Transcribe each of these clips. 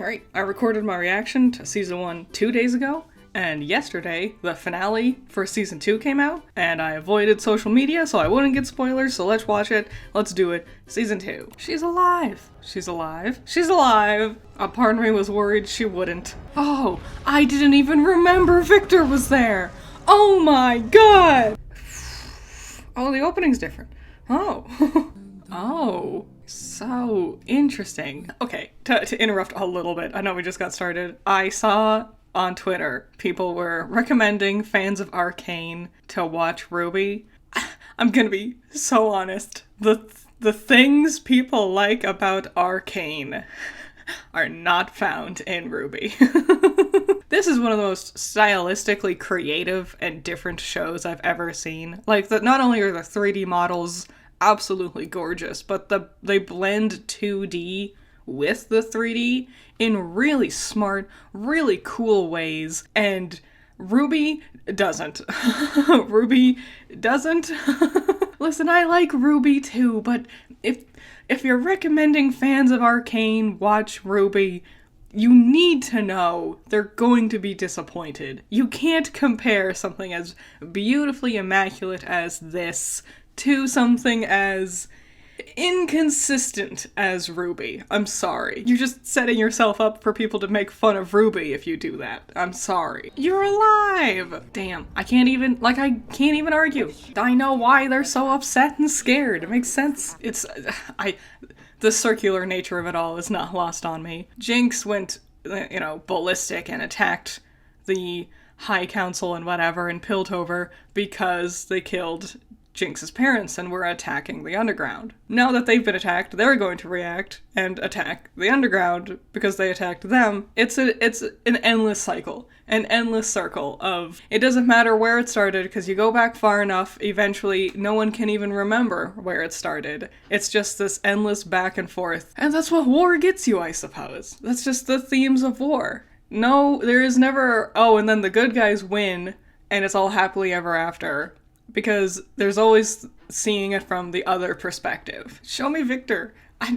Alright, I recorded my reaction to Season 1 2 days ago, and yesterday, the finale for Season 2 came out, and I avoided social media so I wouldn't get spoilers, so let's watch it. Let's do it. Season 2. She's alive. She's alive. She's alive. A part of me was worried she wouldn't. Oh, I didn't even remember Victor was there. Oh my god! Oh, the opening's different. Oh. Oh. So interesting. Okay, to interrupt a little bit, I know we just got started. I saw on Twitter people were recommending fans of Arcane to watch Ruby. I'm gonna be so honest. The things people like about Arcane are not found in Ruby. This is one of the most stylistically creative and different shows I've ever seen. Like, not only are the 3D models absolutely gorgeous, but they blend 2D with the 3D in really smart, really cool ways, and Ruby doesn't. Ruby doesn't. Listen, I like Ruby too, but if you're recommending fans of Arcane watch Ruby, you need to know they're going to be disappointed. You can't compare something as beautifully immaculate as this to something as inconsistent as Ruby. I'm sorry. You're just setting yourself up for people to make fun of Ruby if you do that. I'm sorry. You're alive! Damn. I can't even argue. I know why they're so upset and scared. It makes sense. The circular nature of it all is not lost on me. Jinx went, ballistic and attacked the High Council and whatever in Piltover because they killed Jinx's parents and were attacking the underground. Now that they've been attacked, they're going to react and attack the underground because they attacked them. It's an endless cycle, an endless circle of it doesn't matter where it started because you go back far enough, eventually no one can even remember where it started. It's just this endless back and forth. And that's what war gets you, I suppose. That's just the themes of war. No, there is never, and then the good guys win and it's all happily ever after. Because there's always seeing it from the other perspective. Show me Victor. I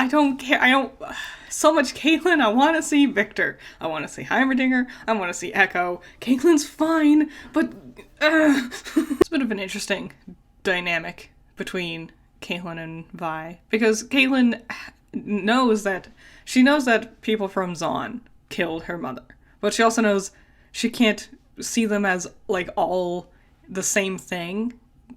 don't care. So much Caitlyn. I want to see Victor. I want to see Heimerdinger. I want to see Echo. Caitlyn's fine, but it's a bit of an interesting dynamic between Caitlyn and Vi. Because Caitlyn knows that people from Zaun killed her mother. But she also knows she can't see them as, all the same thing.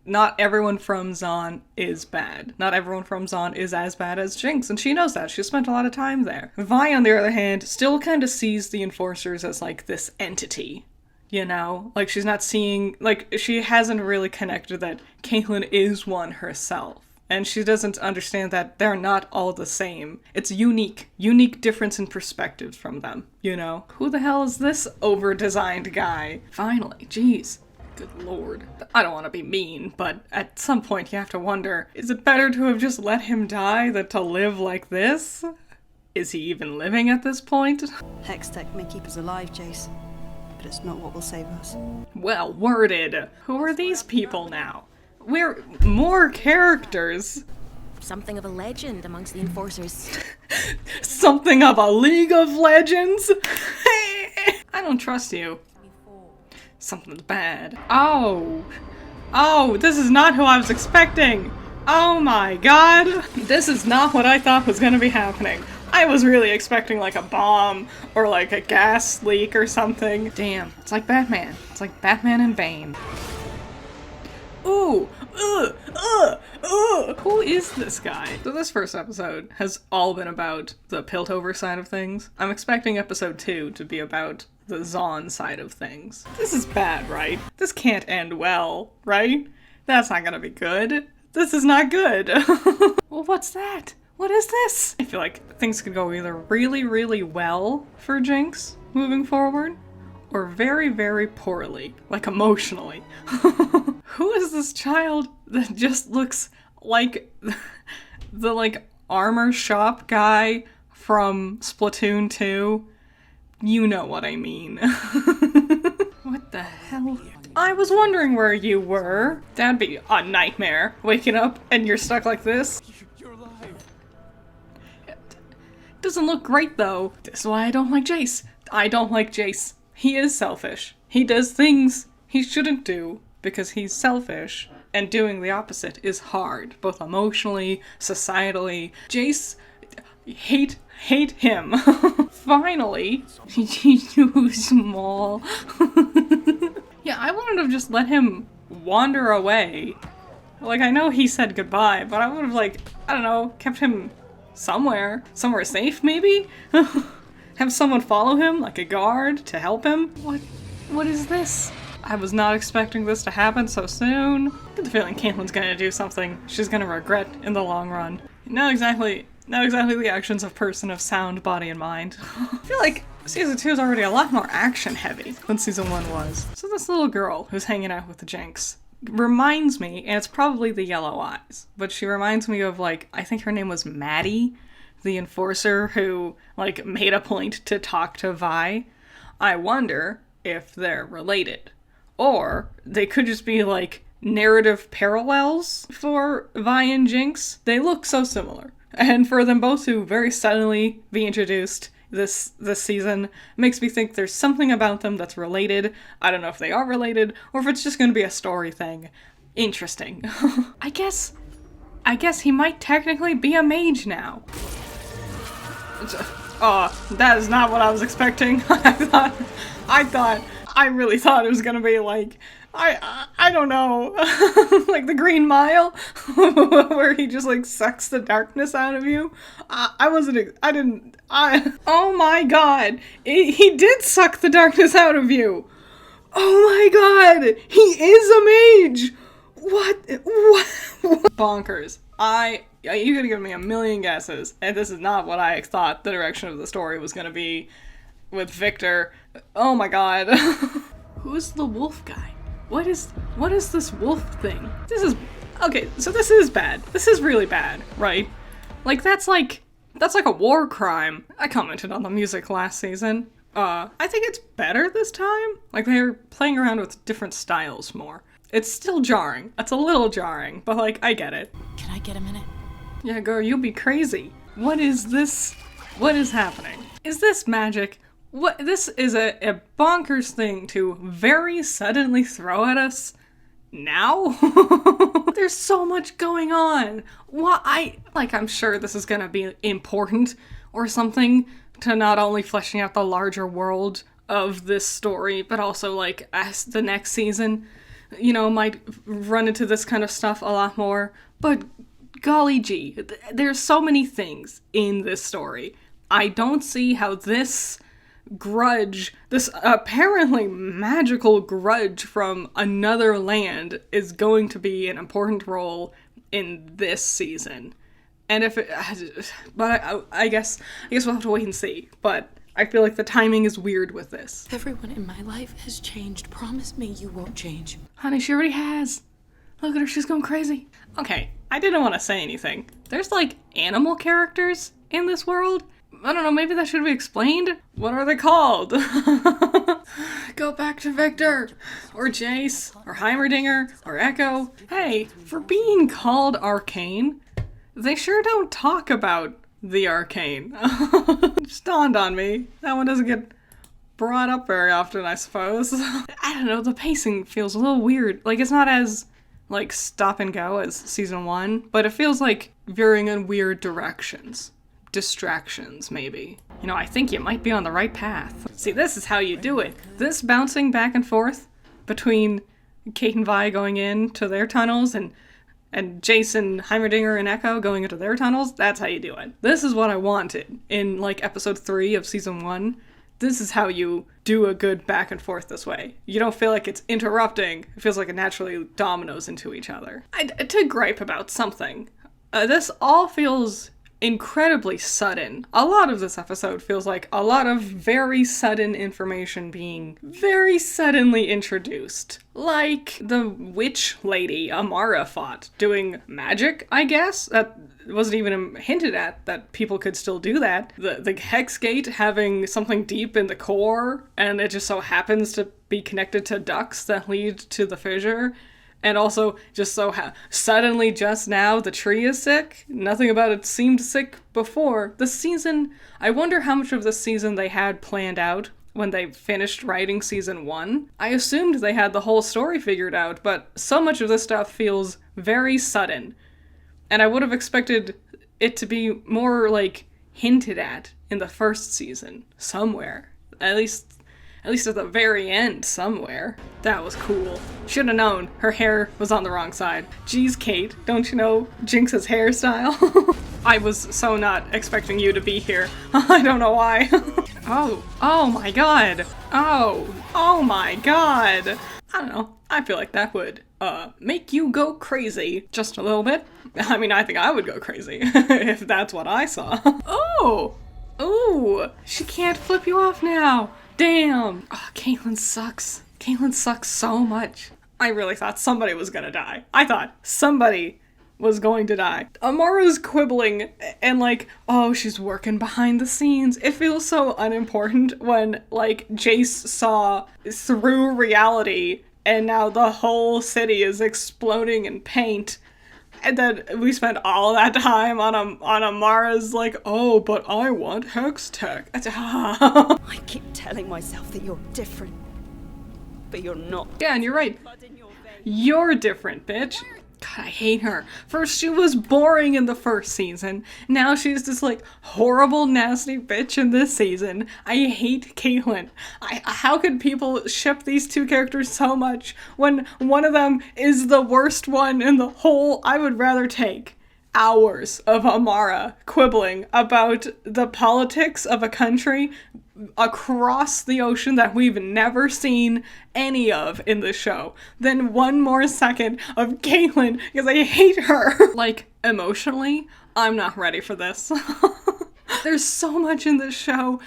Not everyone from Zaun is bad. Not everyone from Zaun is as bad as Jinx, and she knows that. She spent a lot of time there. Vi, on the other hand, still kind of sees the Enforcers as, this entity. She's not seeing, she hasn't really connected that Caitlyn is one herself. And she doesn't understand that they're not all the same. It's unique difference in perspectives from them, Who the hell is this over-designed guy? Finally, jeez. Good lord. I don't want to be mean, but at some point you have to wonder, is it better to have just let him die than to live like this? Is he even living at this point? Hextech may keep us alive, Jace, but it's not what will save us. Well worded. Who are these people now? We're more characters. Something of a legend amongst the Enforcers. Something of a League of Legends? I don't trust you. Something's bad. Oh, this is not who I was expecting. Oh my god. This is not what I thought was gonna be happening. I was really expecting a bomb or a gas leak or something. Damn, it's like Batman. It's like Batman and Bane. Ooh, who is this guy? So this first episode has all been about the Piltover side of things. I'm expecting episode 2 to be about the Zaun side of things. This is bad, right? This can't end well, right? That's not gonna be good. This is not good. Well, what's that? What is this? I feel like things could go either really, really well for Jinx moving forward, or very, very poorly, emotionally. Who is this child that just looks like the armor shop guy from Splatoon 2? You know what I mean. What the hell? I was wondering where you were. That'd be a nightmare, waking up and you're stuck like this. You're alive. Doesn't look great though. This is why I don't like Jace. I don't like Jace. He is selfish. He does things he shouldn't do because he's selfish, and doing the opposite is hard, both emotionally, societally. Jace, hate him. Finally, he's too small. Yeah, I wouldn't have just let him wander away. Like, I know he said goodbye, but I would have, like, I don't know, kept him somewhere safe, maybe? Have someone follow him, like a guard, to help him? What is this? I was not expecting this to happen so soon. I get the feeling Caitlin's gonna do something she's gonna regret in the long run. Not exactly the actions of person of sound body and mind. I feel like season 2 is already a lot more action heavy than season 1 was. So this little girl who's hanging out with the Jinx reminds me, and it's probably the yellow eyes, but she reminds me of, like, I think her name was Maddie, the enforcer who, like, made a point to talk to Vi. I wonder if they're related. Or they could just be, like, narrative parallels for Vi and Jinx. They look so similar. And for them both to very suddenly be introduced this season makes me think there's something about them that's related. I don't know if they are related, or if it's just gonna be a story thing. Interesting. I guess he might technically be a mage now. Oh, that is not what I was expecting. I really thought it was gonna be like, I don't know, like the Green Mile, where he just like sucks the darkness out of you. Oh my god, he did suck the darkness out of you. Oh my god, he is a mage. What? Bonkers. You could give me a million guesses, and this is not what I thought the direction of the story was gonna be with Victor. Oh my god. Who's the wolf guy? What is this wolf thing? Okay, so this is bad. This is really bad, right? Like, that's like a war crime. I commented on the music last season. I think it's better this time. Like, they're playing around with different styles more. It's still jarring. It's a little jarring, but, like, I get it. Can I get a minute? Yeah, girl, you'll be crazy. What is this? What is happening? Is this magic? This is a bonkers thing to very suddenly throw at us now? There's so much going on. I'm sure this is gonna be important or something to not only fleshing out the larger world of this story, but also, like, as the next season, you know, might run into this kind of stuff a lot more. But golly gee, there's so many things in this story. I don't see how this grudge, this apparently magical grudge from another land, is going to be an important role in this season. And I guess we'll have to wait and see. But I feel like the timing is weird with this. Everyone in my life has changed. Promise me you won't change. Honey, she already has. Look at her, she's going crazy. Okay, I didn't want to say anything. There's, like, animal characters in this world. I don't know, maybe that should be explained? What are they called? Go back to Victor, or Jace, or Heimerdinger, or Echo. Hey, for being called Arcane, they sure don't talk about the Arcane. Just dawned on me. That one doesn't get brought up very often, I suppose. I don't know, the pacing feels a little weird. Like, it's not as, like, stop and go as season 1, but it feels like veering in weird directions. Distractions, maybe. You know, I think you might be on the right path. See, this is how you do it. This bouncing back and forth between Kate and Vi going into their tunnels and Jason, Heimerdinger, and Echo going into their tunnels, that's how you do it. This is what I wanted in, like, episode 3 of season 1. This is how you do a good back and forth this way. You don't feel like it's interrupting. It feels like it naturally dominoes into each other. To gripe about something, this all feels incredibly sudden. A lot of this episode feels like a lot of very sudden information being very suddenly introduced. Like the witch lady Amara fought, doing magic, I guess? That wasn't even hinted at that people could still do that. The Hex Gate having something deep in the core, and it just so happens to be connected to ducts that lead to the fissure. And also, just suddenly just now, the tree is sick. Nothing about it seemed sick before. The season, I wonder how much of the season they had planned out when they finished writing season 1. I assumed they had the whole story figured out, but so much of this stuff feels very sudden. And I would have expected it to be more, like, hinted at in the first season, somewhere. At least at the very end, somewhere. That was cool. Should have known her hair was on the wrong side. Jeez, Kate, don't you know Jinx's hairstyle? I was so not expecting you to be here. I don't know why. Oh my god. Oh my god. I don't know. I feel like that would, make you go crazy. Just a little bit. I mean, I think I would go crazy if that's what I saw. Oh! Ooh! She can't flip you off now! Damn! Oh, Caitlyn sucks. Caitlyn sucks so much. I really thought somebody was gonna die. I thought somebody was going to die. Amara's quibbling and like, oh, she's working behind the scenes. It feels so unimportant when, like, Jace saw through reality and now the whole city is exploding in paint. And then we spent all that time on Amara's like, oh, but I want Hex Tech. I keep telling myself that you're different, but you're not. Yeah, and you're right. You're different, bitch. God, I hate her. First, she was boring in the first season. Now she's this, like, horrible, nasty bitch in this season. I hate Caitlyn. How could people ship these two characters so much when one of them is the worst one in the whole? I would rather take hours of Amara quibbling about the politics of a country across the ocean that we've never seen any of in the show than one more second of Caitlyn, because I hate her. Like, emotionally, I'm not ready for this. There's so much in this show,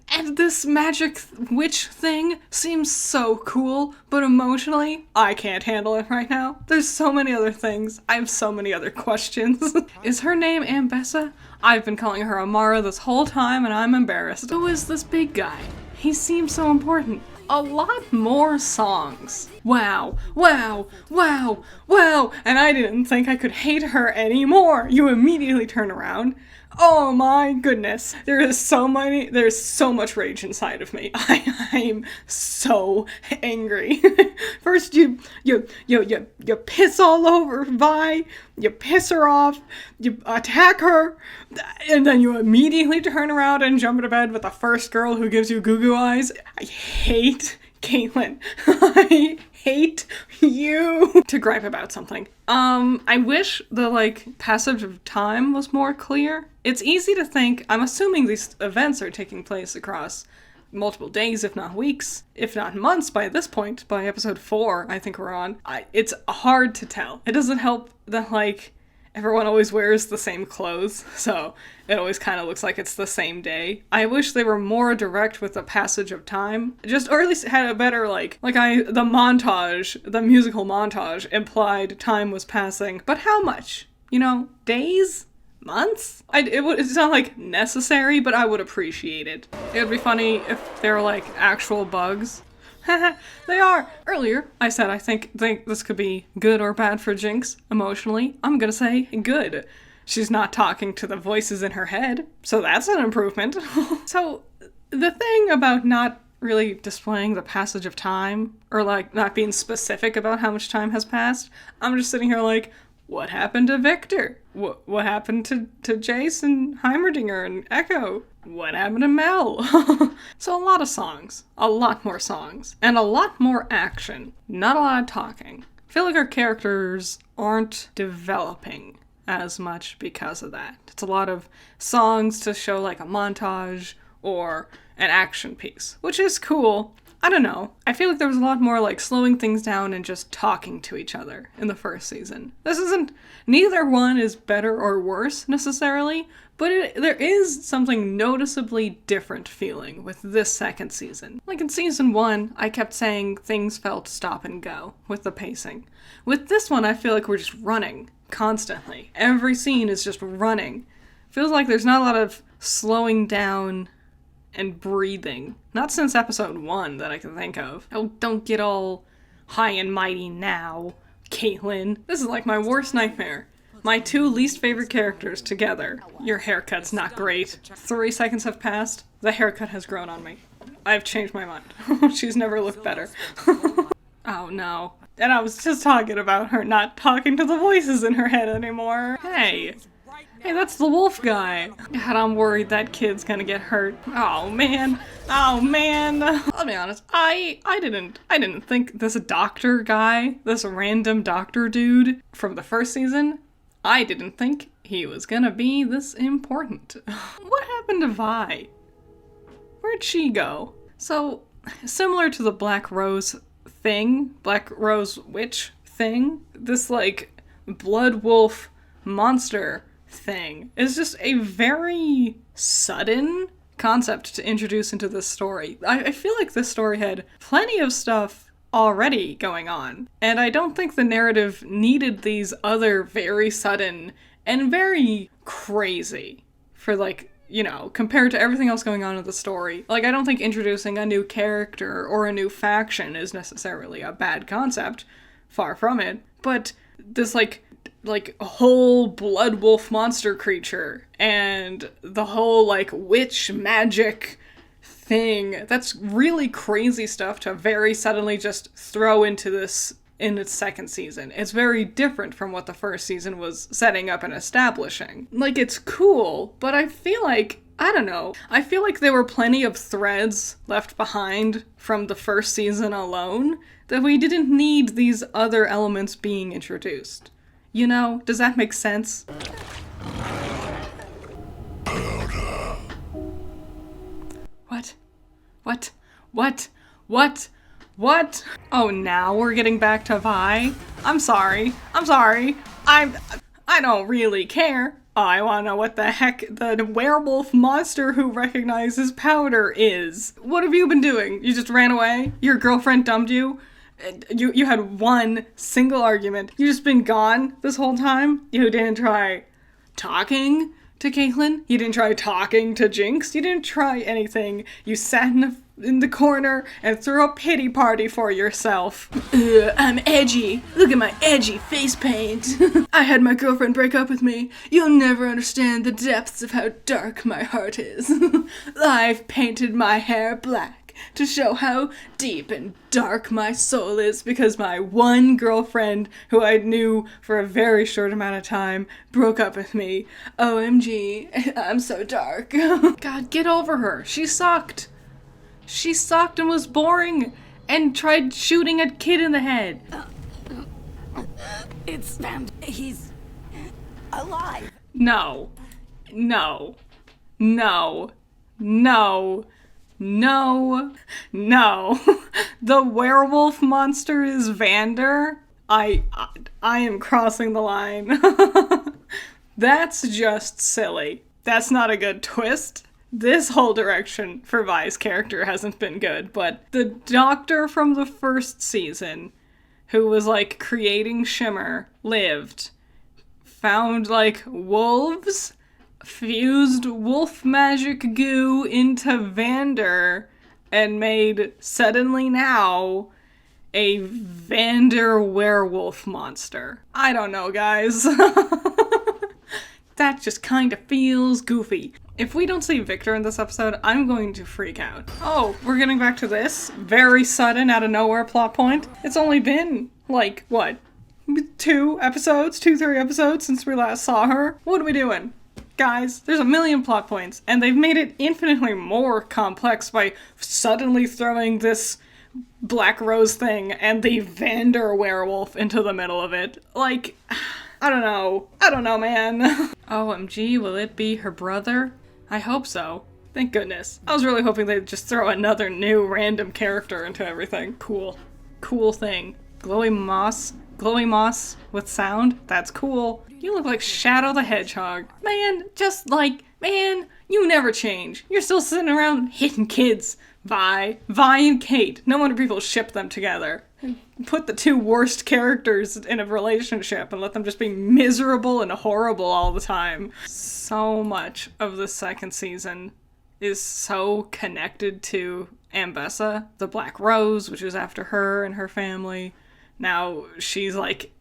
and this magic witch thing seems so cool, but emotionally, I can't handle it right now. There's so many other things. I have so many other questions. Is her name Ambessa? I've been calling her Amara this whole time, and I'm embarrassed. Who is this big guy? He seems so important. A lot more songs. Wow, wow, wow, wow, and I didn't think I could hate her anymore. You immediately turn around. Oh my goodness. There's so much rage inside of me. I'm so angry. First you piss all over Vi, you piss her off, you attack her, and then you immediately turn around and jump into bed with the first girl who gives you goo-goo eyes. I hate Caitlyn. I hate you. To gripe about something. I wish the, like, passage of time was more clear. It's easy to think, I'm assuming these events are taking place across multiple days, if not weeks, if not months by this point, by episode 4, I think we're on. It's hard to tell. It doesn't help that, like, everyone always wears the same clothes, so it always kind of looks like it's the same day. I wish they were more direct with the passage of time, or at least had a better, the montage, the musical montage implied time was passing, but how much? You know, days? Months? It's not, like, necessary, but I would appreciate it. It would be funny if they were, like, actual bugs. They are. Earlier, I said I think this could be good or bad for Jinx emotionally. I'm gonna say good. She's not talking to the voices in her head, so that's an improvement. So, the thing about not really displaying the passage of time, or, like, not being specific about how much time has passed, I'm just sitting here like, what happened to Victor? What happened to Jace and Heimerdinger and Echo? What happened to Mel? So a lot of songs. A lot more songs. And a lot more action. Not a lot of talking. I feel like our characters aren't developing as much because of that. It's a lot of songs to show, like, a montage or an action piece, which is cool. I don't know. I feel like there was a lot more, like, slowing things down and just talking to each other in the first season. Neither one is better or worse, necessarily, but there is something noticeably different feeling with this second season. Like in season 1, I kept saying things felt stop and go with the pacing. With this one, I feel like we're just running constantly. Every scene is just running. Feels like there's not a lot of slowing down and breathing. Not since episode 1 that I can think of. Oh, don't get all high and mighty now. Caitlin. This is like my worst nightmare. My two least favorite characters together. Your haircut's not great. 3 seconds have passed. The haircut has grown on me. I've changed my mind. She's never looked better. Oh no. And I was just talking about her not talking to the voices in her head anymore. Hey, that's the wolf guy. God, I'm worried that kid's gonna get hurt. Oh man. I'll be honest. I didn't think this doctor guy, this random doctor dude from the first season, I didn't think he was gonna be this important. What happened to Vi? Where'd she go? So, similar to the Black Rose thing, Black Rose witch thing, this like blood wolf monster thing is just a very sudden concept to introduce into this story. I feel like this story had plenty of stuff already going on, and I don't think the narrative needed these other very sudden and very crazy for, like, you know, compared to everything else going on in the story. Like, I don't think introducing a new character or a new faction is necessarily a bad concept. Far from it. But this, like whole blood wolf monster creature and the whole, like, witch magic thing, that's really crazy stuff to very suddenly just throw into this in its second season. It's very different from what the first season was setting up and establishing. Like, it's cool, but I feel like, I don't know, I feel like there were plenty of threads left behind from the first season alone that we didn't need these other elements being introduced. You know, does that make sense? What? Oh, now we're getting back to Vi? I'm sorry. I don't really care. I wanna know what the heck the werewolf monster who recognizes powder is. What have you been doing? You just ran away? Your girlfriend dumped you? You had one single argument. You just been gone this whole time? You didn't try talking to Caitlin? You didn't try talking to Jinx? You didn't try anything. You sat in the corner and threw a pity party for yourself. I'm edgy. Look at my edgy face paint. I had my girlfriend break up with me. You'll never understand the depths of how dark my heart is. I've painted my hair black to show how deep and dark my soul is because my one girlfriend, who I knew for a very short amount of time, broke up with me. OMG, I'm so dark. God, get over her. She sucked. She sucked and was boring and tried shooting a kid in the head. It's found. He's alive. No. The werewolf monster is Vander. I am crossing the line. That's just silly. That's not a good twist. This whole direction for Vi's character hasn't been good, but the doctor from the first season, who was, like, creating Shimmer, lived, found, like, wolves, fused wolf magic goo into Vander, and made, suddenly now, a Vander werewolf monster. I don't know, guys. That just kind of feels goofy. If we don't see Victor in this episode, I'm going to freak out. Oh, we're getting back to this very sudden, out of nowhere plot point. It's only been, like, what? 3 episodes since we last saw her? What are we doing? Guys, there's a million plot points, and they've made it infinitely more complex by suddenly throwing this Black Rose thing and the Vander werewolf into the middle of it. Like, I don't know, man. OMG, will it be her brother? I hope so. Thank goodness. I was really hoping they'd just throw another new random character into everything. Cool thing. Glowy moss with sound? That's cool. You look like Shadow the Hedgehog. Man, you never change. You're still sitting around hitting kids. Vi and Kate. No wonder people ship them together. Put the 2 worst characters in a relationship and let them just be miserable and horrible all the time. So much of the second season is so connected to Ambessa, the Black Rose, which is after her and her family. Now she's, like,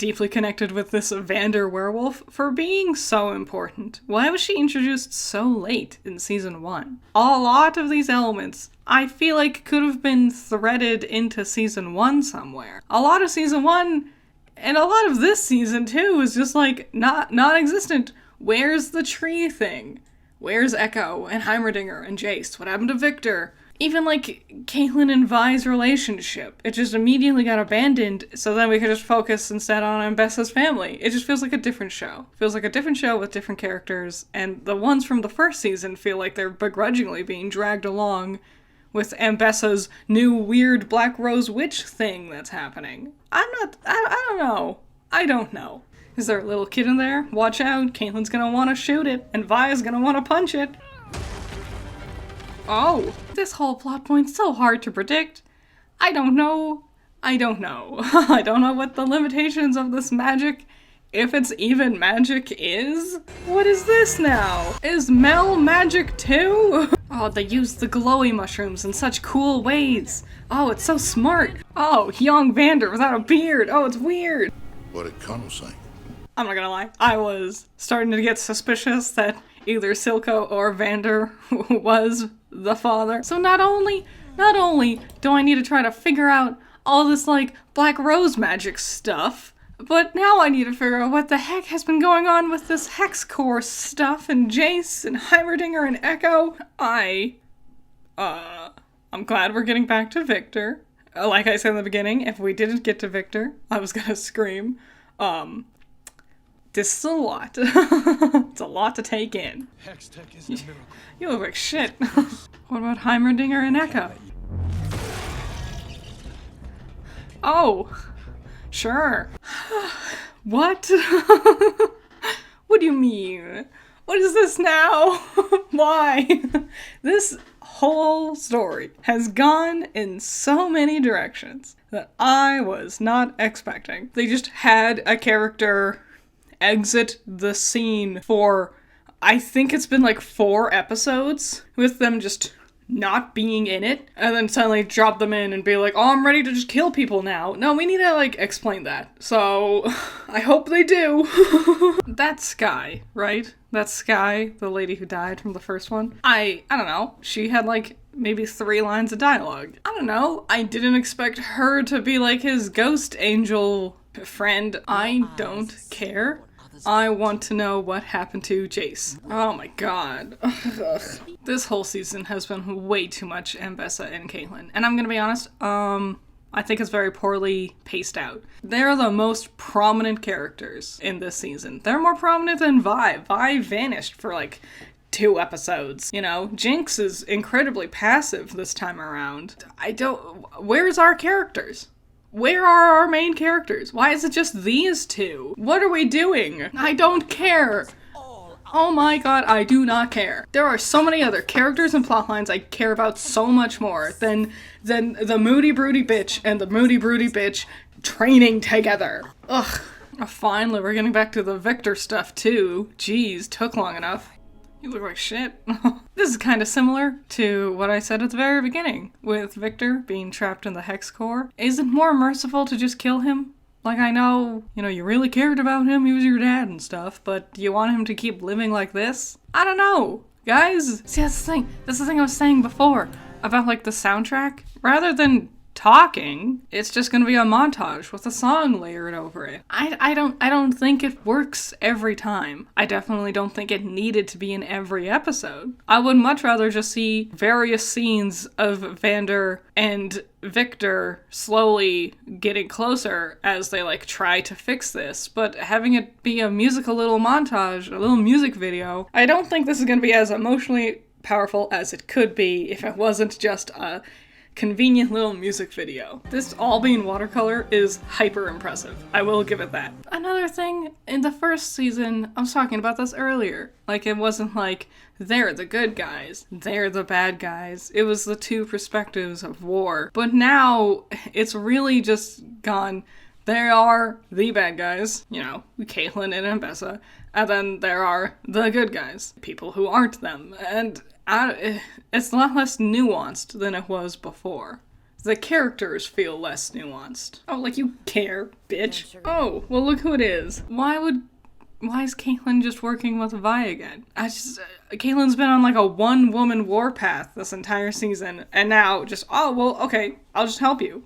deeply connected with this Vander werewolf for being so important. Why was she introduced so late in season 1? A lot of these elements I feel like could have been threaded into season 1 somewhere. A lot of season 1 and a lot of this season too is just like non-existent. Where's the tree thing? Where's Echo and Heimerdinger and Jace? What happened to Victor? Even, like, Caitlyn and Vi's relationship. It just immediately got abandoned, so then we could just focus instead on Ambessa's family. It just feels like a different show. Feels like a different show with different characters, and the ones from the first season feel like they're begrudgingly being dragged along with Ambessa's new weird Black Rose Witch thing that's happening. I don't know. Is there a little kid in there? Watch out, Caitlyn's gonna want to shoot it, and Vi's gonna want to punch it. Oh, this whole plot point's so hard to predict. I don't know. I don't know what the limitations of this magic, if it's even magic, is. What is this now? Is Mel magic too? Oh, they use the glowy mushrooms in such cool ways. Oh, it's so smart. Oh, young Vander without a beard. Oh, it's weird. What did Connell say? I'm not gonna lie, I was starting to get suspicious that either Silco or Vander was the father. So not only do I need to try to figure out all this, like, Black Rose magic stuff, but now I need to figure out what the heck has been going on with this Hex Core stuff and Jace and Heimerdinger and Echo. I'm glad we're getting back to Victor. Like I said in the beginning, if we didn't get to Victor, I was gonna scream. This is a lot. It's a lot to take in. Hex tech is a miracle. You look like shit. What about Heimerdinger and Echo? Oh, sure. What? What do you mean? What is this now? Why? This whole story has gone in so many directions that I was not expecting. They just had a character exit the scene for, I think it's been like 4 episodes with them just not being in it, and then suddenly drop them in and be like, oh, I'm ready to just kill people now. No, we need to, like, explain that. So, I hope they do. That's Skye, right? That's Skye, the lady who died from the first one. I don't know. She had, like, maybe 3 lines of dialogue. I don't know. I didn't expect her to be, like, his ghost angel friend. I don't care. I want to know what happened to Jace. Oh my god. Ugh. This whole season has been way too much Ambessa and Caitlyn. And I'm gonna be honest, I think it's very poorly paced out. They're the most prominent characters in this season. They're more prominent than Vi. Vi vanished for like 2 episodes. You know, Jinx is incredibly passive this time around. Where's our characters? Where are our main characters? Why is it just these 2? What are we doing? I don't care. Oh my god, I do not care. There are so many other characters and plotlines I care about so much more than the moody broody bitch and the moody broody bitch training together. Ugh. Finally, we're getting back to the Victor stuff too. Jeez, took long enough. You look like shit. This is kind of similar to what I said at the very beginning, with Victor being trapped in the Hex Core. Is it more merciful to just kill him? Like, I know, you really cared about him, he was your dad and stuff, but do you want him to keep living like this? I don't know, guys. See, that's the thing. That's the thing I was saying before about, like, the soundtrack. Rather than talking, it's just gonna be a montage with a song layered over it. I don't think it works every time. I definitely don't think it needed to be in every episode. I would much rather just see various scenes of Vander and Victor slowly getting closer as they, like, try to fix this, but having it be a musical little montage, a little music video, I don't think this is gonna be as emotionally powerful as it could be if it wasn't just a convenient little music video. This all being watercolor is hyper impressive. I will give it that. Another thing, in the first season, I was talking about this earlier. Like, it wasn't like, they're the good guys, they're the bad guys. It was the 2 perspectives of war. But now, it's really just gone, they are the bad guys, Caitlyn and Ambessa, and then there are the good guys, people who aren't them. And it's a lot less nuanced than it was before. the characters feel less nuanced. Oh, like you care, bitch. Oh, well look who it is. Why is Caitlyn just working with Vi again? Caitlyn's been on like a one-woman warpath this entire season, and now just, oh, well, okay, I'll just help you.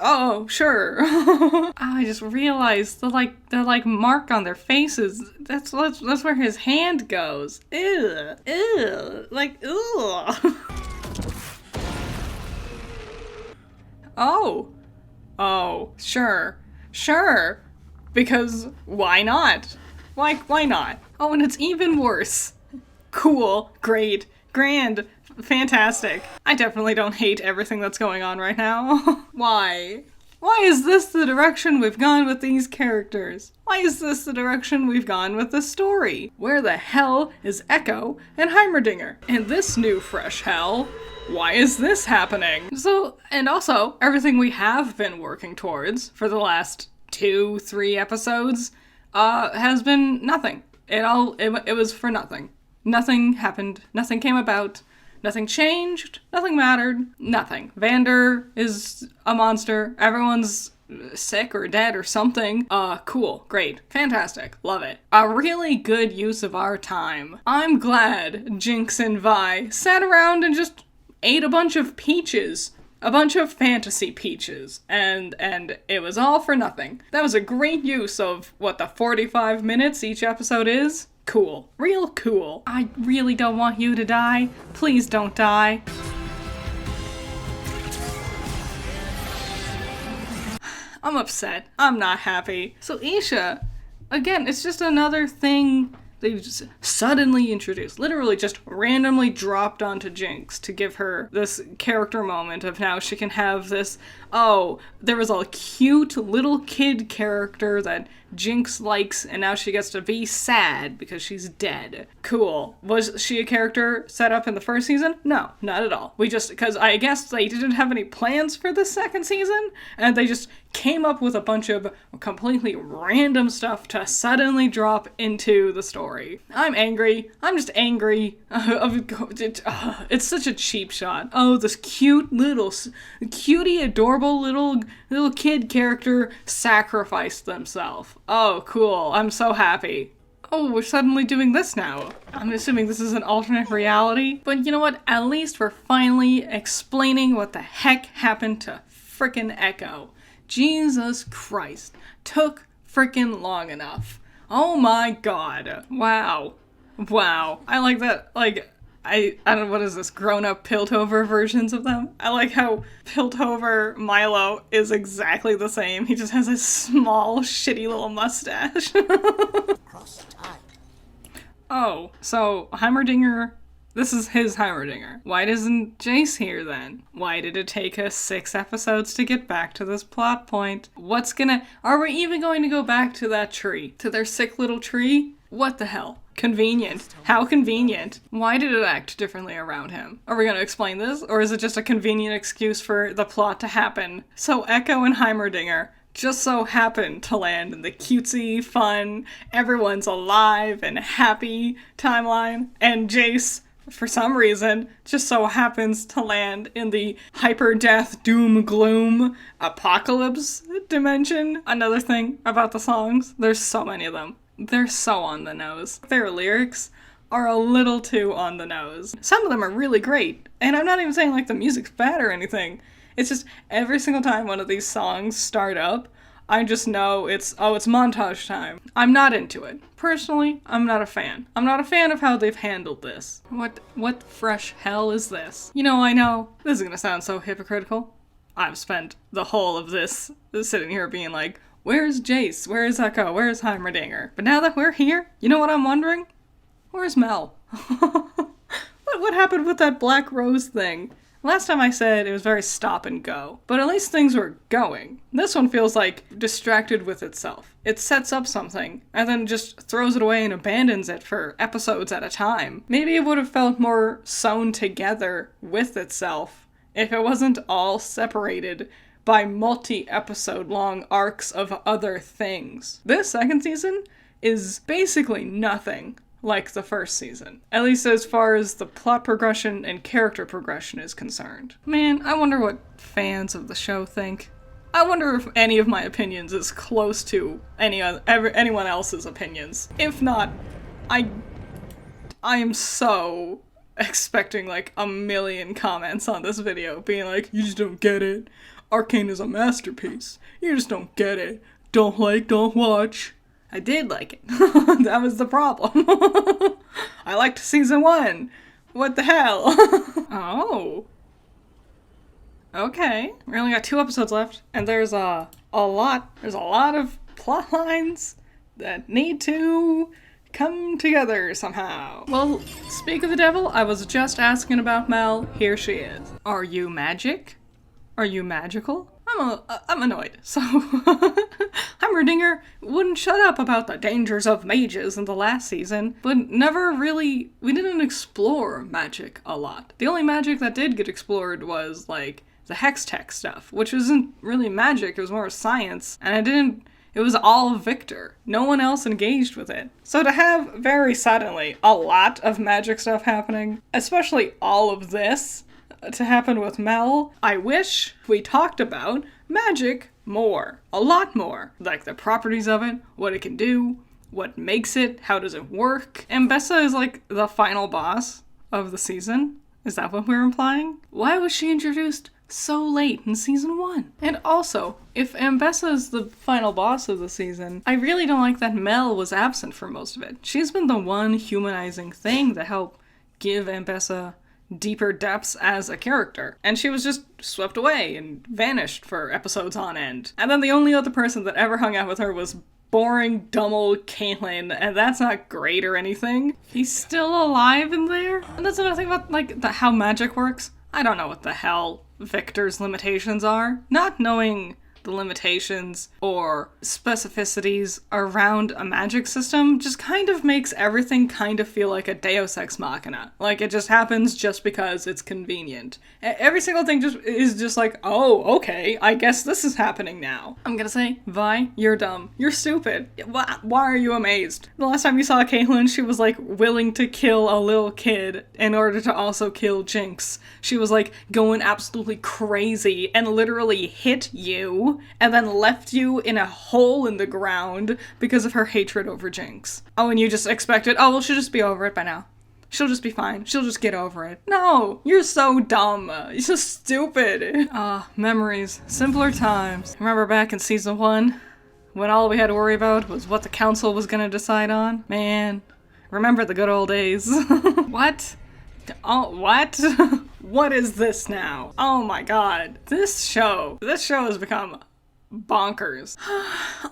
Oh, sure. I just realized the mark on their faces. That's where his hand goes. Ew, ew, like, ew. Oh, sure, because why not? Why not? Oh, and it's even worse. Cool, great, grand, fantastic. I definitely don't hate everything that's going on right now. Why? Why is this the direction we've gone with these characters? Why is this the direction we've gone with the story? Where the hell is Echo and Heimerdinger? In this new fresh hell, why is this happening? So, and also, everything we have been working towards for the last 2-3 episodes, has been nothing. It was for nothing. Nothing happened, nothing came about, nothing changed, nothing mattered, nothing. Vander is a monster, everyone's sick or dead or something. Cool, great, fantastic, love it. A really good use of our time. I'm glad Jinx and Vi sat around and just ate a bunch of peaches. A bunch of fantasy peaches, and it was all for nothing. That was a great use of, the 45 minutes each episode is? Cool. Real cool. I really don't want you to die. Please don't die. I'm upset. I'm not happy. So Isha, again, it's just another thing they just suddenly introduced, literally just randomly dropped onto Jinx to give her this character moment of now she can have this, there was a cute little kid character that Jinx likes, and now she gets to be sad because she's dead. Cool. Was she a character set up in the first season? No, not at all. Because I guess they didn't have any plans for the second season, and they just came up with a bunch of completely random stuff to suddenly drop into the story. I'm angry. I'm just angry. It's such a cheap shot. Oh, this cutie, adorable little kid character sacrificed themselves. Oh, cool. I'm so happy. Oh, we're suddenly doing this now. I'm assuming this is an alternate reality. But you know what? At least we're finally explaining what the heck happened to frickin' Echo. Jesus Christ. Took frickin' long enough. Oh my god. Wow. I like that, I don't know, what is this, grown-up Piltover versions of them? I like how Piltover Milo is exactly the same. He just has a small, shitty little mustache. Oh, so Heimerdinger, this is his Heimerdinger. Why isn't Jace here then? Why did it take us 6 episodes to get back to this plot point? Are we even going to go back to that tree? To their sick little tree? What the hell? Convenient. How convenient. Why did it act differently around him? Are we going to explain this? Or is it just a convenient excuse for the plot to happen? So Echo and Heimerdinger just so happen to land in the cutesy, fun, everyone's alive and happy timeline. And Jace, for some reason, just so happens to land in the hyper-death, doom-gloom, apocalypse dimension. Another thing about the songs, there's so many of them. They're so on the nose. Their lyrics are a little too on the nose. Some of them are really great, and I'm not even saying the music's bad or anything. It's just every single time one of these songs start up, I just know it's montage time. I'm not into it. Personally, I'm not a fan. I'm not a fan of how they've handled this. What fresh hell is this? I know, this is gonna sound so hypocritical. I've spent the whole of this sitting here being like, where's Jace? Where's Echo? Where's Heimerdinger? But now that we're here, you know what I'm wondering? Where's Mel? What happened with that Black Rose thing? Last time I said it was very stop and go, but at least things were going. This one feels distracted with itself. It sets up something, and then just throws it away and abandons it for episodes at a time. Maybe it would have felt more sewn together with itself if it wasn't all separated by multi-episode long arcs of other things. This second season is basically nothing like the first season. At least as far as the plot progression and character progression is concerned. Man, I wonder what fans of the show think. I wonder if any of my opinions is close to anyone else's opinions. If not, I am so expecting like a million comments on this video being like, you just don't get it. Arcane is a masterpiece. You just don't get it. Don't like, don't watch. I did like it. That was the problem. I liked season 1. What the hell? Oh. Okay. We only got 2 episodes left, and there's a lot of plot lines that need to come together somehow. Well, speak of the devil, I was just asking about Mel. Here she is. Are you magic? Are you magical? I'm annoyed. So, Heimerdinger wouldn't shut up about the dangers of mages in the last season, but we didn't explore magic a lot. The only magic that did get explored was, like, the hex tech stuff, which isn't really magic, it was more science, and it was all Victor. No one else engaged with it. So to have, very suddenly, a lot of magic stuff happening, especially all of this, to happen with Mel, I wish we talked about magic more. A lot more. Like the properties of it, what it can do, what makes it, how does it work. Ambessa is like the final boss of the season. Is that what we're implying? Why was she introduced so late in season 1? And also, if Ambessa is the final boss of the season, I really don't like that Mel was absent for most of it. She's been the one humanizing thing that helped give Ambessa deeper depths as a character. And she was just swept away and vanished for episodes on end. And then the only other person that ever hung out with her was boring, dumb old Caitlyn, and that's not great or anything. He's still alive in there? And that's another thing about, like, how magic works. I don't know what the hell Victor's limitations are. Not knowing the limitations or specificities around a magic system just kind of makes everything kind of feel like a Deus Ex Machina. Like, it just happens just because it's convenient. Every single thing is just like, oh, okay, I guess this is happening now. I'm gonna say, Vi, you're dumb. You're stupid. Why are you amazed? The last time you saw Caitlyn, she was like willing to kill a little kid in order to also kill Jinx. She was like going absolutely crazy and literally hit you and then left you in a hole in the ground because of her hatred over Jinx. Oh, and you just expected, oh, well, she'll just be over it by now. She'll just be fine. She'll just get over it. No, you're so dumb. You're so stupid. Memories. Simpler times. Remember back in season 1 when all we had to worry about was what the council was gonna decide on? Man, remember the good old days. What? Oh, what? What is this now? Oh my god. This show has become bonkers.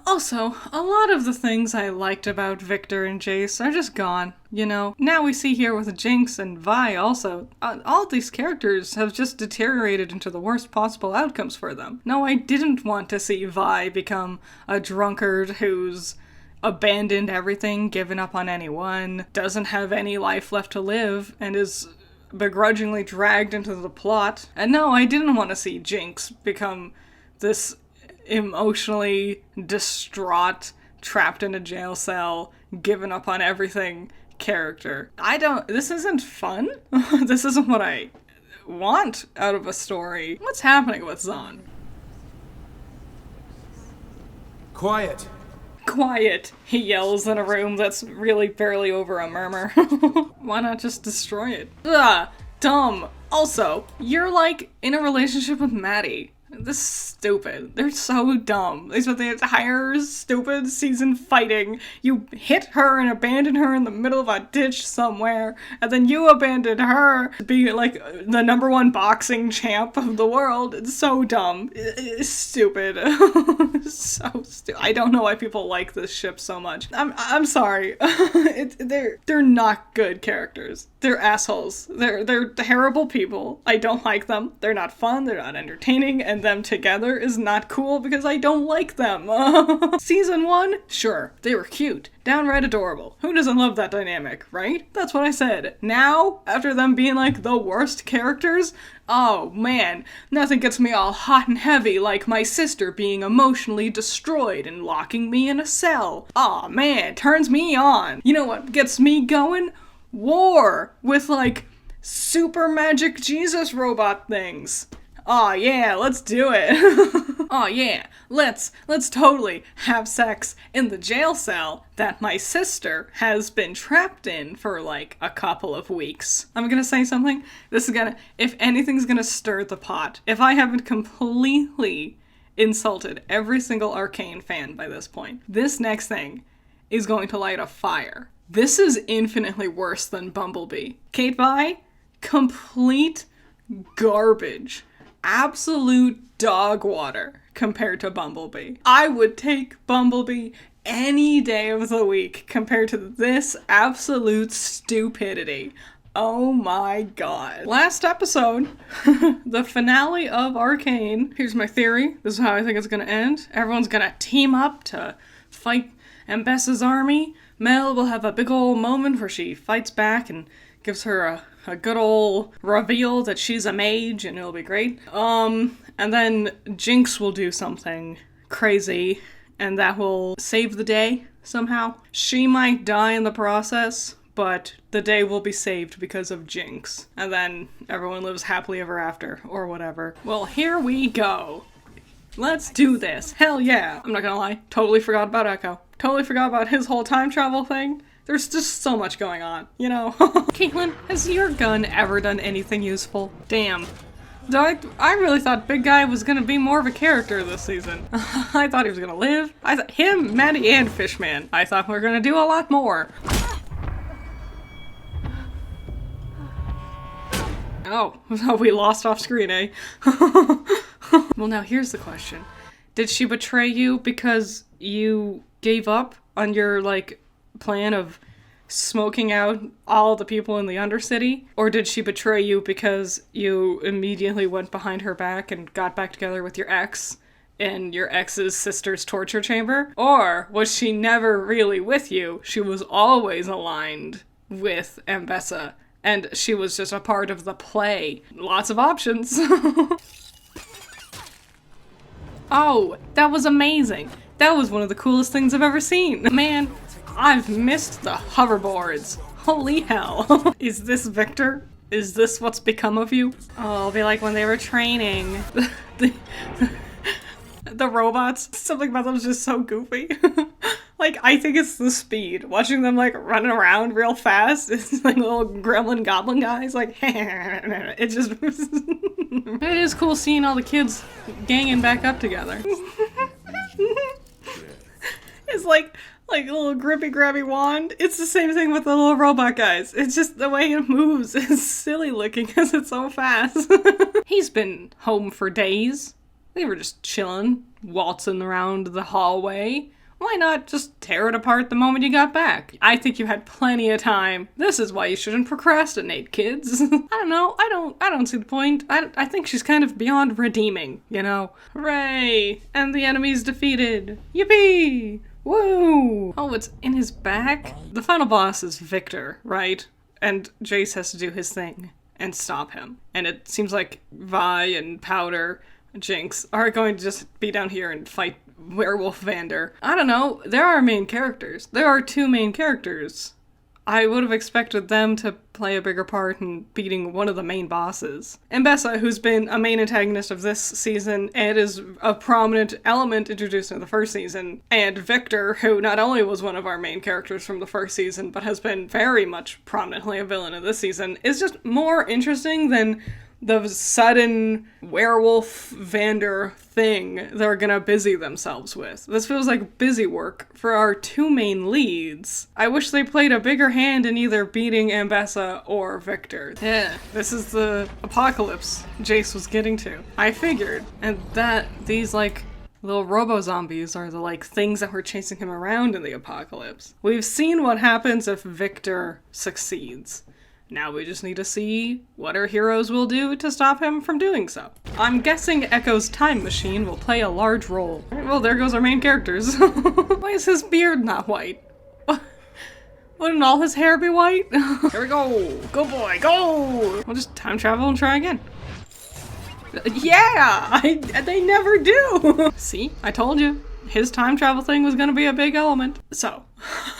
Also, a lot of the things I liked about Victor and Jace are just gone, you know? Now we see here with Jinx and Vi also, all these characters have just deteriorated into the worst possible outcomes for them. No, I didn't want to see Vi become a drunkard who's abandoned everything, given up on anyone, doesn't have any life left to live, and is begrudgingly dragged into the plot. And no, I didn't want to see Jinx become this emotionally distraught, trapped in a jail cell, given up on everything character. This isn't fun. This isn't what I want out of a story. What's happening with Zahn? Quiet! Quiet, he yells in a room that's really barely over a murmur. Why not just destroy it? Ugh, dumb. Also, you're like in a relationship with Maddie. This is stupid. They're so dumb. They spent the entire stupid season fighting. You hit her and abandon her in the middle of a ditch somewhere, and then you abandoned her to be like the #1 boxing champ of the world. It's so dumb. It's stupid. So stupid. I don't know why people like this ship so much. I'm sorry. They're not good characters. They're assholes. They're terrible people. I don't like them. They're not fun. They're not entertaining, and and them together is not cool because I don't like them. Season 1, sure, they were cute. Downright adorable. Who doesn't love that dynamic, right? That's what I said. Now, after them being like the worst characters, oh man, nothing gets me all hot and heavy like my sister being emotionally destroyed and locking me in a cell. Aw man, turns me on. You know what gets me going? War with like super magic Jesus robot things. Aw yeah, let's do it. Aw yeah, let's totally have sex in the jail cell that my sister has been trapped in for like a couple of weeks. I'm gonna say something. This is gonna, if anything's gonna stir the pot, if I haven't completely insulted every single Arcane fan by this point, this next thing is going to light a fire. This is infinitely worse than Bumblebee. Kate Vi, complete garbage. Absolute dog water compared to Bumblebee. I would take Bumblebee any day of the week compared to this absolute stupidity. Oh my god. Last episode, the finale of Arcane. Here's my theory. This is how I think it's gonna end. Everyone's gonna team up to fight Ambessa's army. Mel will have a big old moment where she fights back and gives her a good old reveal that she's a mage, and it'll be great. And then Jinx will do something crazy, and that will save the day somehow. She might die in the process, but the day will be saved because of Jinx. And then everyone lives happily ever after, or whatever. Well, here we go. Let's do this. Hell yeah. I'm not gonna lie, totally forgot about Echo. Totally forgot about his whole time travel thing. There's just so much going on, you know? Caitlin, has your gun ever done anything useful? Damn. I really thought Big Guy was gonna be more of a character this season. I thought he was gonna live. I thought him, Maddie, and Fishman. I thought we were gonna do a lot more. Oh, we lost off screen, eh? Well, now here's the question. Did she betray you because you gave up on your, like, plan of smoking out all the people in the Undercity? Or did she betray you because you immediately went behind her back and got back together with your ex in your ex's sister's torture chamber? Or was she never really with you? She was always aligned with Ambessa, and she was just a part of the play. Lots of options. Oh, that was amazing. That was one of the coolest things I've ever seen. Man, I've missed the hoverboards. Holy hell. Is this Victor? Is this what's become of you? Oh, it'll be like when they were training. The robots, something about them is just so goofy. Like, I think it's the speed. Watching them, like, running around real fast. It's like little gremlin goblin guys, like, it just... It is cool seeing all the kids ganging back up together. It's like a little grippy grabby wand. It's the same thing with the little robot guys. It's just the way it moves is silly looking because it's so fast. He's been home for days. They were just chilling, waltzing around the hallway. Why not just tear it apart the moment you got back? I think you had plenty of time. This is why you shouldn't procrastinate, kids. I don't know. I don't see the point. I think she's kind of beyond redeeming, you know? Hooray! And the enemy's defeated. Yippee! Woo! Oh, it's in his back? The final boss is Victor, right? And Jace has to do his thing and stop him. And it seems like Vi and Powder, Jinx, are going to just be down here and fight Werewolf Vander. I don't know. There are main characters. There are two main characters. I would have expected them to play a bigger part in beating one of the main bosses. Ambessa, who's been a main antagonist of this season and is a prominent element introduced in the first season, and Victor, who not only was one of our main characters from the first season, but has been very much prominently a villain in this season, is just more interesting than the sudden werewolf Vander thing they're gonna busy themselves with. This feels like busy work for our two main leads. I wish they played a bigger hand in either beating Ambessa or Victor. Yeah, this is the apocalypse Jace was getting to. I figured. And that these, like, little robo-zombies are the, like, things that were chasing him around in the apocalypse. We've seen what happens if Victor succeeds. Now we just need to see what our heroes will do to stop him from doing so. I'm guessing Echo's time machine will play a large role. Well, there goes our main characters. Why is his beard not white? Wouldn't all his hair be white? Here we go! Go boy, go! We'll just time travel and try again. Yeah! They never do! See? I told you. His time travel thing was gonna be a big element. So,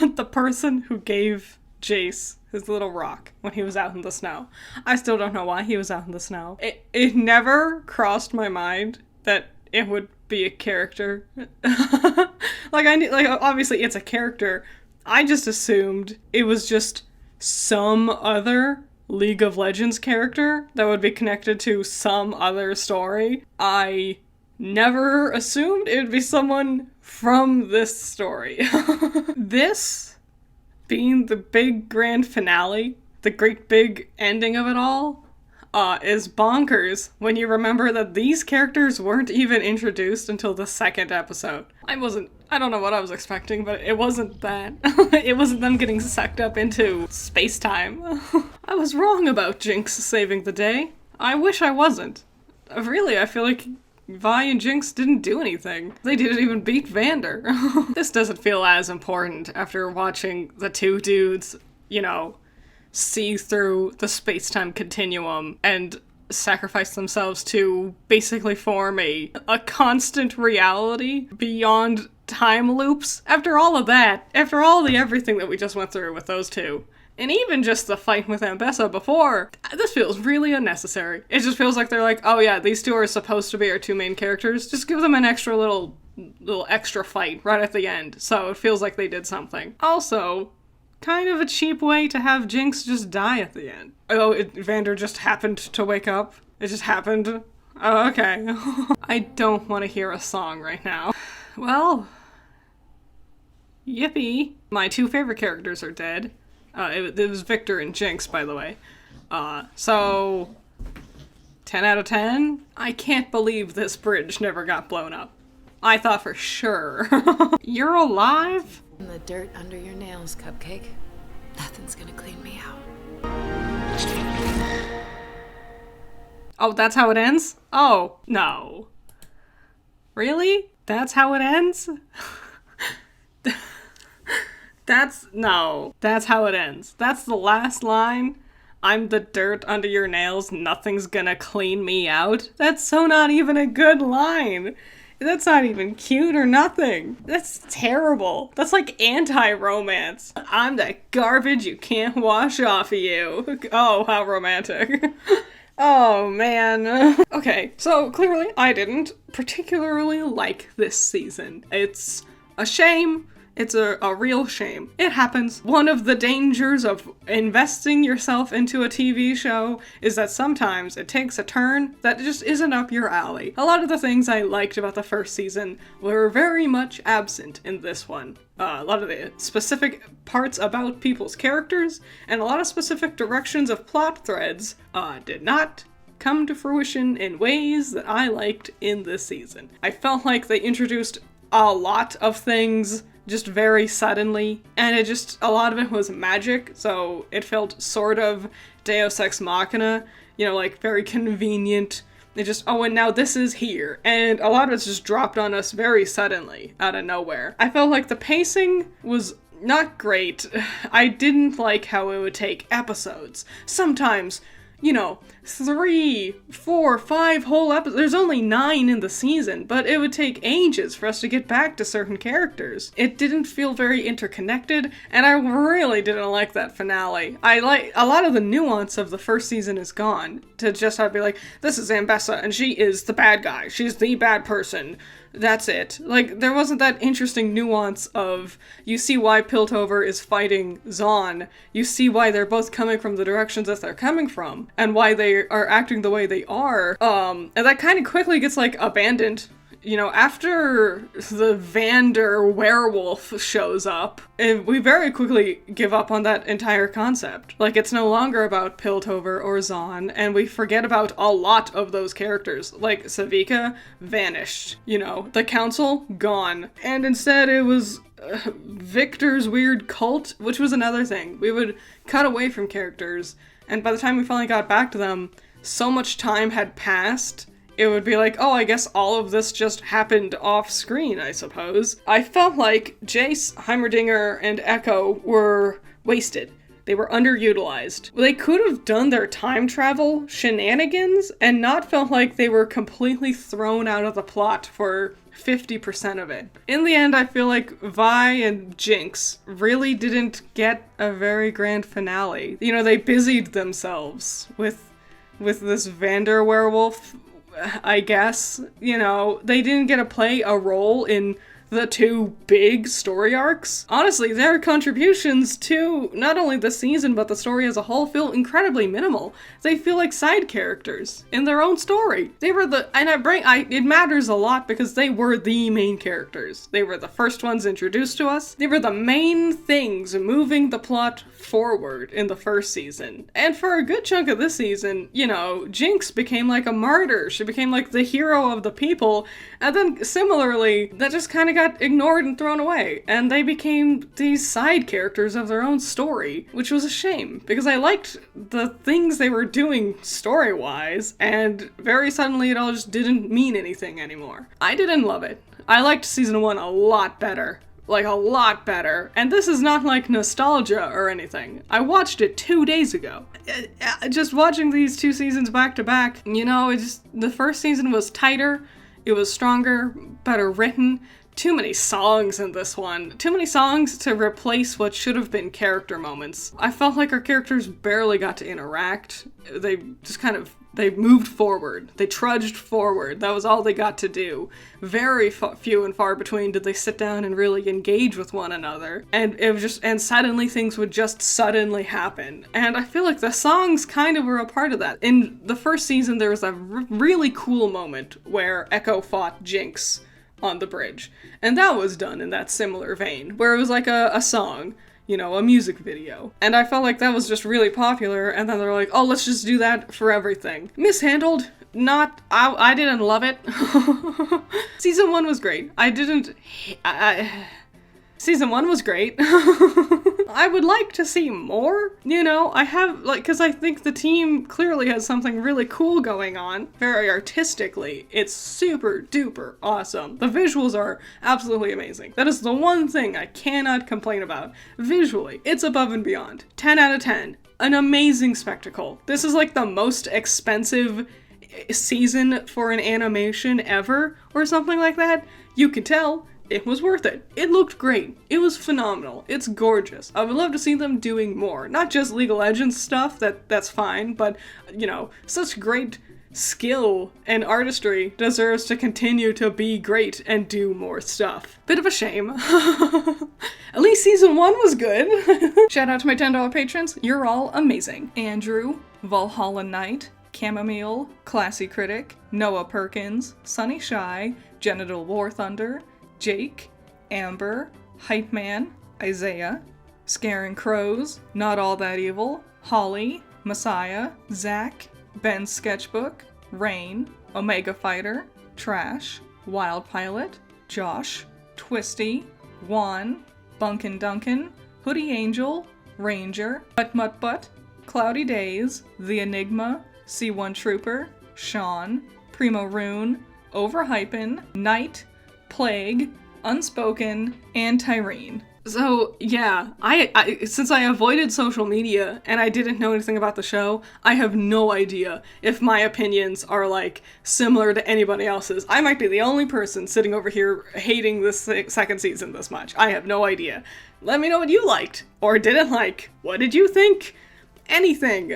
the person who gave Jace his little rock when he was out in the snow. I still don't know why he was out in the snow. It never crossed my mind that it would be a character. Obviously it's a character. I just assumed it was just some other League of Legends character that would be connected to some other story. I never assumed it would be someone from this story. This being the big grand finale, the great big ending of it all, is bonkers when you remember that these characters weren't even introduced until the second episode. I don't know what I was expecting, but it wasn't that. It wasn't them getting sucked up into space-time. I was wrong about Jinx saving the day. I wish I wasn't. Really, I feel like Vi and Jinx didn't do anything. They didn't even beat Vander. This doesn't feel as important after watching the two dudes, see through the space-time continuum and sacrifice themselves to basically form a constant reality beyond time loops. After all of that, after all the everything that we just went through with those two, and even just the fight with Ambessa before, this feels really unnecessary. It just feels like they're like, oh yeah, these two are supposed to be our two main characters. Just give them an extra little extra fight right at the end, so it feels like they did something. Also, kind of a cheap way to have Jinx just die at the end. Oh, Vander just happened to wake up? It just happened? Oh, okay. I don't want to hear a song right now. Well, yippee. My two favorite characters are dead. It was Victor and Jinx, by the way. So 10 out of 10? I can't believe this bridge never got blown up. I thought for sure. You're alive? In the dirt under your nails, Cupcake. Nothing's gonna clean me out. Oh, that's how it ends? Oh, no. Really? That's how it ends? That's how it ends. That's the last line. I'm the dirt under your nails, nothing's gonna clean me out. That's so not even a good line. That's not even cute or nothing. That's terrible. That's like anti-romance. I'm that garbage you can't wash off of you. Oh, how romantic. Oh, man. Okay, so clearly I didn't particularly like this season. It's a shame. It's a real shame. It happens. One of the dangers of investing yourself into a TV show is that sometimes it takes a turn that just isn't up your alley. A lot of the things I liked about the first season were very much absent in this one. A lot of the specific parts about people's characters and a lot of specific directions of plot threads did not come to fruition in ways that I liked in this season. I felt like they introduced a lot of things just very suddenly, and a lot of it was magic, so it felt sort of Deus Ex Machina, like very convenient. And now this is here. And a lot of it's just dropped on us very suddenly, out of nowhere. I felt like the pacing was not great. I didn't like how it would take episodes. Sometimes, 3, 4, 5 whole episodes. There's only 9 in the season, but it would take ages for us to get back to certain characters. It didn't feel very interconnected, and I really didn't like that finale. A lot of the nuance of the first season is gone. To just have to be like, this is Ambessa, and she is the bad guy. She's the bad person. That's it. Like, there wasn't that interesting nuance of, you see why Piltover is fighting Zaun, you see why they're both coming from the directions that they're coming from, and why they are acting the way they are, and that kind of quickly gets, abandoned you know, after the Vander werewolf shows up, we very quickly give up on that entire concept. Like, it's no longer about Piltover or Zahn, and we forget about a lot of those characters. Like, Savika vanished, you know, the council gone, and instead it was Victor's weird cult, which was another thing. We would cut away from characters, and by the time we finally got back to them, so much time had passed, it would be like, oh, I guess all of this just happened off screen, I suppose. I felt like Jace, Heimerdinger, and Echo were wasted. They were underutilized. They could have done their time travel shenanigans and not felt like they were completely thrown out of the plot for 50% of it. In the end, I feel like Vi and Jinx really didn't get a very grand finale. You know, they busied themselves with this Vander werewolf, I guess. You know, they didn't get to play a role in the two big story arcs. Honestly, their contributions to not only the season but the story as a whole feel incredibly minimal. They feel like side characters in their own story. They were it matters a lot because they were the main characters. They were the first ones introduced to us. They were the main things moving the plot forward in the first season. And for a good chunk of this season, you know, Jinx became like a martyr. She became like the hero of the people. And then similarly, that just kind of got ignored and thrown away, and they became these side characters of their own story, which was a shame, because I liked the things they were doing story-wise, and very suddenly it all just didn't mean anything anymore. I didn't love it. I liked season 1 a lot better. Like, a lot better. And this is not like nostalgia or anything. I watched it 2 days ago. Just watching these two seasons back to back, you know, the first season was tighter, it was stronger, better written. Too many songs in this one. Too many songs to replace what should have been character moments. I felt like our characters barely got to interact. They just they moved forward. They trudged forward. That was all they got to do. Very few and far between did they sit down and really engage with one another. And it was and suddenly things would just suddenly happen. And I feel like the songs kind of were a part of that. In the first season, there was a really cool moment where Echo fought Jinx on the bridge. And that was done in that similar vein, where it was like a song, you know, a music video. And I felt like that was just really popular, and then they're like, oh, let's just do that for everything. Mishandled? Not, I didn't love it. Season 1 was great. Season 1 was great. I would like to see more, you know, because I think the team clearly has something really cool going on, very artistically. It's super duper awesome. The visuals are absolutely amazing. That is the one thing I cannot complain about. Visually, it's above and beyond. 10 out of 10. An amazing spectacle. This is like the most expensive season for an animation ever, or something like that. You can tell. It was worth it. It looked great. It was phenomenal. It's gorgeous. I would love to see them doing more. Not just League of Legends stuff, that's fine, but, you know, such great skill and artistry deserves to continue to be great and do more stuff. Bit of a shame. At least season 1 was good. Shout out to my $10 patrons. You're all amazing. Andrew, Valhalla Knight, Chamomile, Classy Critic, Noah Perkins, Sunny Shy, Genital War Thunder, Jake, Amber, Hype Man, Isaiah, Scaring Crows, Not All That Evil, Holly, Messiah, Zach, Ben's Sketchbook, Rain, Omega Fighter, Trash, Wild Pilot, Josh, Twisty, Juan, Bunkin Duncan, Hoodie Angel, Ranger, Butt, Cloudy Days, The Enigma, C1 Trooper, Sean, Primo Rune, Overhypen, Knight, Plague, Unspoken, and Tyrene. So, yeah, I since I avoided social media and I didn't know anything about the show, I have no idea if my opinions are, like, similar to anybody else's. I might be the only person sitting over here hating this second season this much. I have no idea. Let me know what you liked, or didn't like. What did you think? Anything.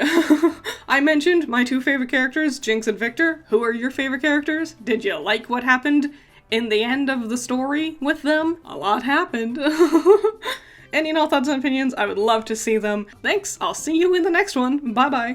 I mentioned my 2 favorite characters, Jinx and Victor. Who are your favorite characters? Did you like what happened in the end of the story with them? A lot happened. Any thoughts and opinions? I would love to see them. Thanks. I'll see you in the next one. Bye-bye.